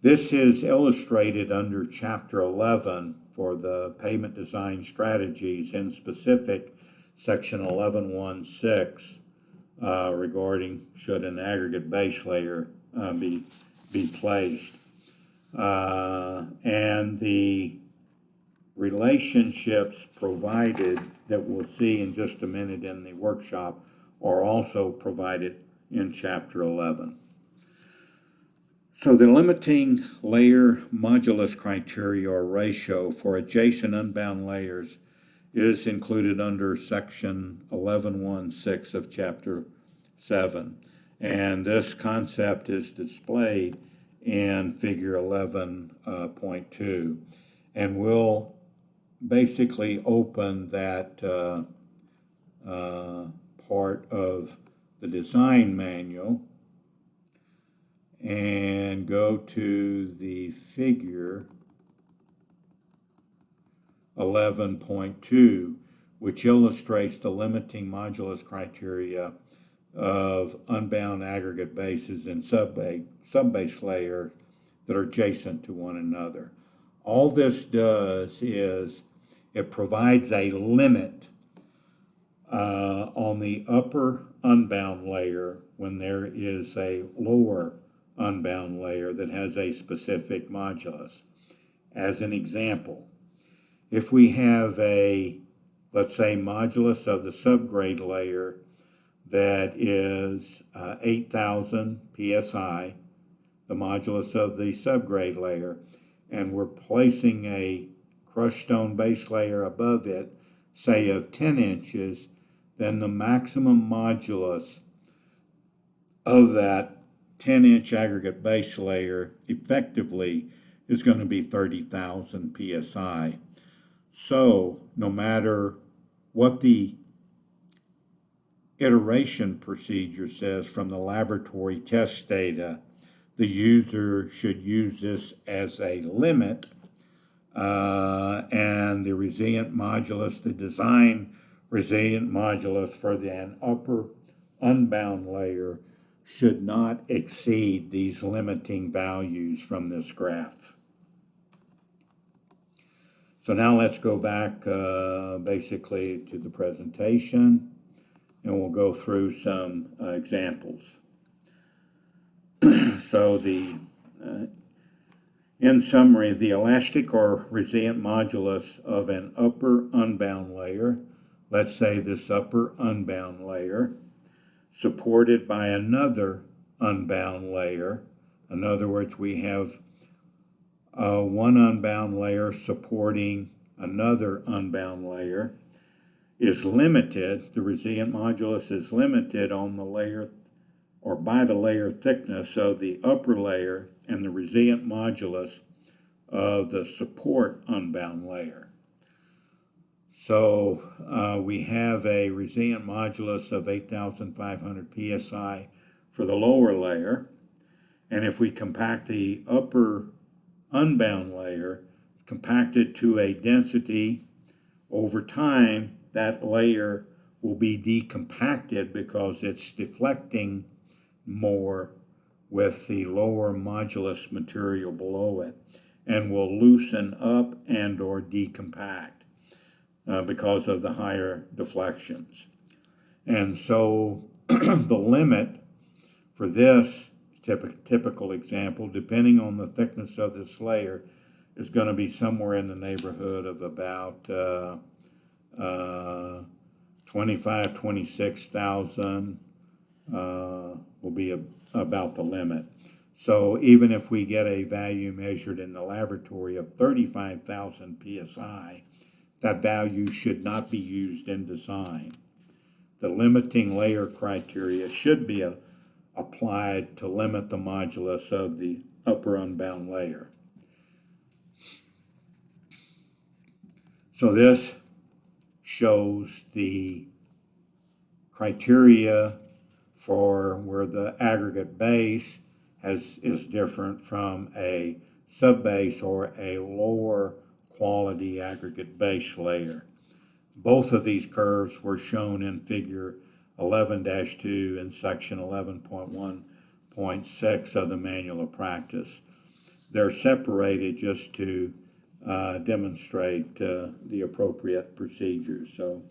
This is illustrated under Chapter 11 for the pavement design strategies, in specific Section 11.1.6 regarding should an aggregate base layer be placed. And the relationships provided that we'll see in just a minute in the workshop are also provided in Chapter 11. So the limiting layer modulus criteria or ratio for adjacent unbound layers is included under Section 11.1.6 of Chapter 7. And this concept is displayed in Figure 11.2. And we'll basically open that part of the design manual and go to the Figure 11.2, which illustrates the limiting modulus criteria of unbound aggregate bases and subbase layer that are adjacent to one another. All this does is it provides a limit on the upper unbound layer when there is a lower unbound layer that has a specific modulus. As an example, if we have let's say, modulus of the subgrade layer that is 8,000 psi, the modulus of the subgrade layer, and we're placing a crushed stone base layer above it, say of 10 inches, then the maximum modulus of that 10-inch aggregate base layer effectively is going to be 30,000 psi. So no matter what the iteration procedure says from the laboratory test data, the user should use this as a limit, and the resilient modulus, the design resilient modulus for an upper unbound layer should not exceed these limiting values from this graph. So now let's go back basically to the presentation, and we'll go through some examples. So in summary, the elastic or resilient modulus of an upper unbound layer let's say this upper unbound layer, supported by another unbound layer. In other words, we have one unbound layer supporting another unbound layer, is limited, the resilient modulus is limited on the layer or by the layer thickness of the upper layer and the resilient modulus of the support unbound layer. So we have a resilient modulus of 8,500 psi for the lower layer, and if we compact the upper unbound layer, compacted to a density, over time that layer will be decompacted because it's deflecting more with the lower modulus material below it, and will loosen up and or decompact because of the higher deflections. And so the limit for this typical example, depending on the thickness of this layer, is going to be somewhere in the neighborhood of about 26,000 will be about the limit. So even if we get a value measured in the laboratory of 35,000 psi, that value should not be used in design. The limiting layer criteria should be applied to limit the modulus of the upper unbound layer. So this shows the criteria for where the aggregate base is different from a subbase or a lower quality aggregate base layer. Both of these curves were shown in figure 11-2 and section 11.1.6 of the Manual of Practice. They're separated just to demonstrate the appropriate procedures. So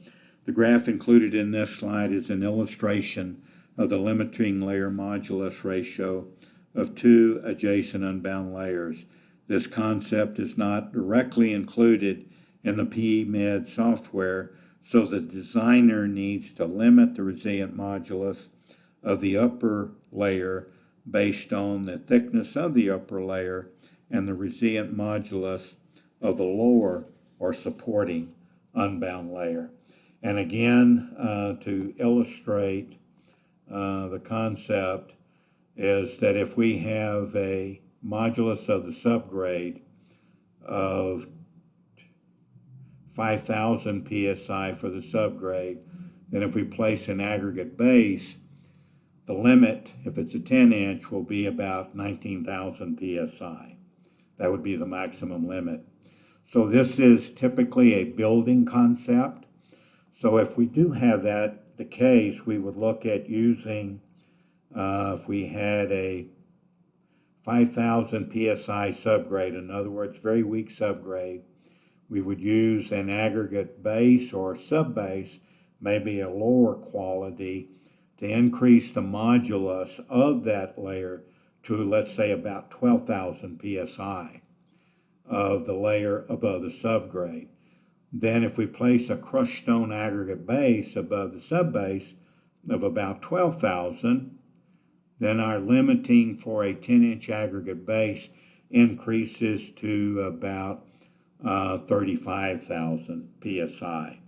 the graph included in this slide is an illustration of the limiting layer modulus ratio of two adjacent unbound layers. This concept is not directly included in the PMed software, so the designer needs to limit the resilient modulus of the upper layer based on the thickness of the upper layer and the resilient modulus of the lower or supporting unbound layer. And again, to illustrate the concept, is that if we have a modulus of the subgrade of 5,000 psi for the subgrade, then if we place an aggregate base, the limit, if it's a 10-inch, will be about 19,000 psi. That would be the maximum limit. So this is typically a building concept. So if we do have that the case, we would look at using, if we had a 5,000 psi subgrade, in other words, very weak subgrade, we would use an aggregate base or subbase, maybe a lower quality, to increase the modulus of that layer to, let's say, about 12,000 psi of the layer above the subgrade. Then if we place a crushed stone aggregate base above the subbase of about 12,000, then our limiting for a 10-inch aggregate base increases to about 35,000 psi.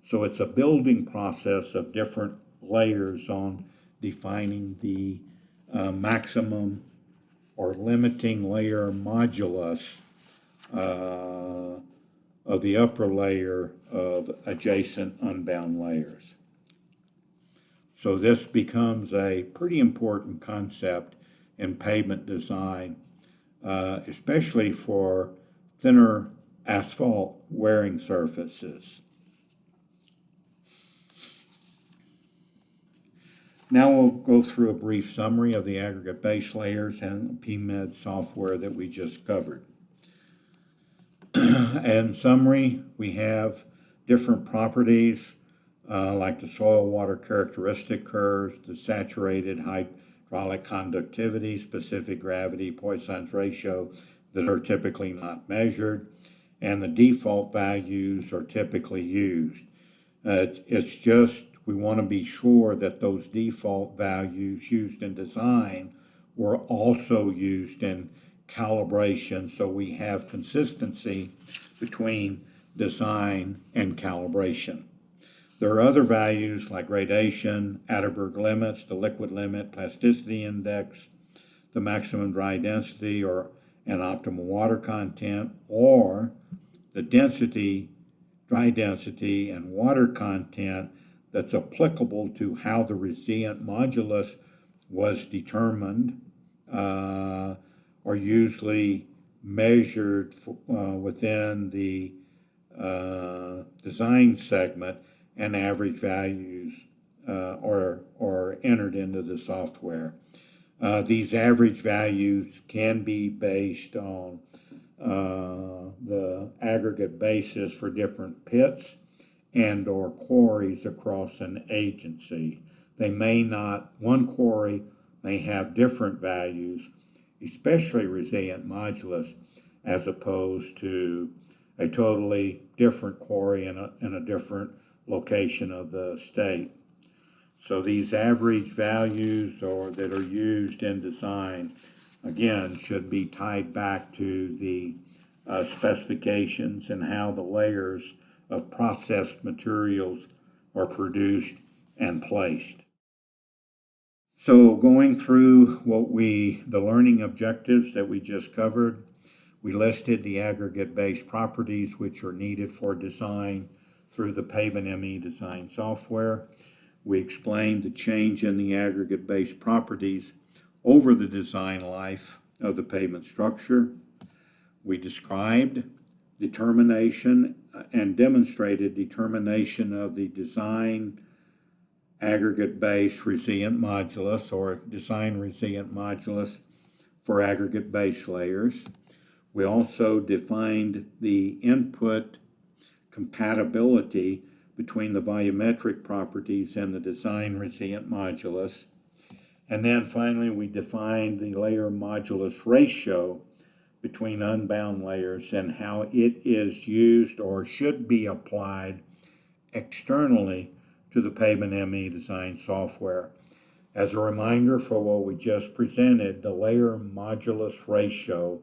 So it's a building process of different layers on defining the maximum or limiting layer modulus of the upper layer of adjacent unbound layers. So this becomes a pretty important concept in pavement design, especially for thinner asphalt wearing surfaces. Now we'll go through a brief summary of the aggregate base layers and PMed software that we just covered. In summary, we have different properties like the soil water characteristic curves, the saturated hydraulic conductivity, specific gravity, Poisson's ratio that are typically not measured, and the default values are typically used. It's just we want to be sure that those default values used in design were also used in calibration, so we have consistency between design and calibration. There are other values like gradation, Atterberg limits, the liquid limit, plasticity index, the maximum dry density or an optimal water content, or the density, dry density, and water content that's applicable to how the resilient modulus was determined, are usually measured within the design segment, and average values are entered into the software. These average values can be based on the aggregate basis for different pits and or quarries across an agency. They may not, one quarry may have different values, especially resilient modulus, as opposed to a totally different quarry in a different location of the state. So these average values that are used in design, again, should be tied back to the specifications and how the layers of processed materials are produced and placed. So going through the learning objectives that we just covered, we listed the aggregate-based properties which are needed for design through the Pavement ME design software. We explained the change in the aggregate-based properties over the design life of the pavement structure. We described determination and demonstrated determination of the design aggregate-based resilient modulus or design resilient modulus for aggregate base layers. We also defined the input compatibility between the volumetric properties and the design resilient modulus. And then finally, we defined the layer modulus ratio between unbound layers and how it is used or should be applied externally to the Pavement ME design software. As a reminder for what we just presented, the layer modulus ratio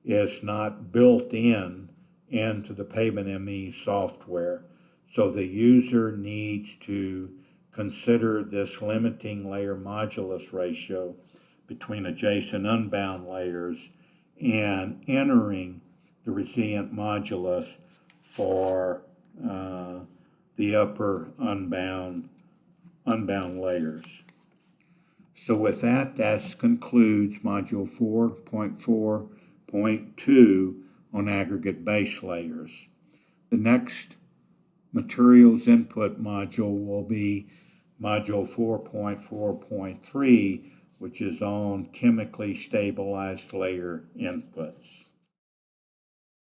is not built into the Pavement ME software. So the user needs to consider this limiting layer modulus ratio between adjacent unbound layers and entering the resilient modulus for the upper unbound layers. So with that concludes Module 4.4.2 on aggregate base layers. The next materials input module will be Module 4.4.3, which is on chemically stabilized layer inputs.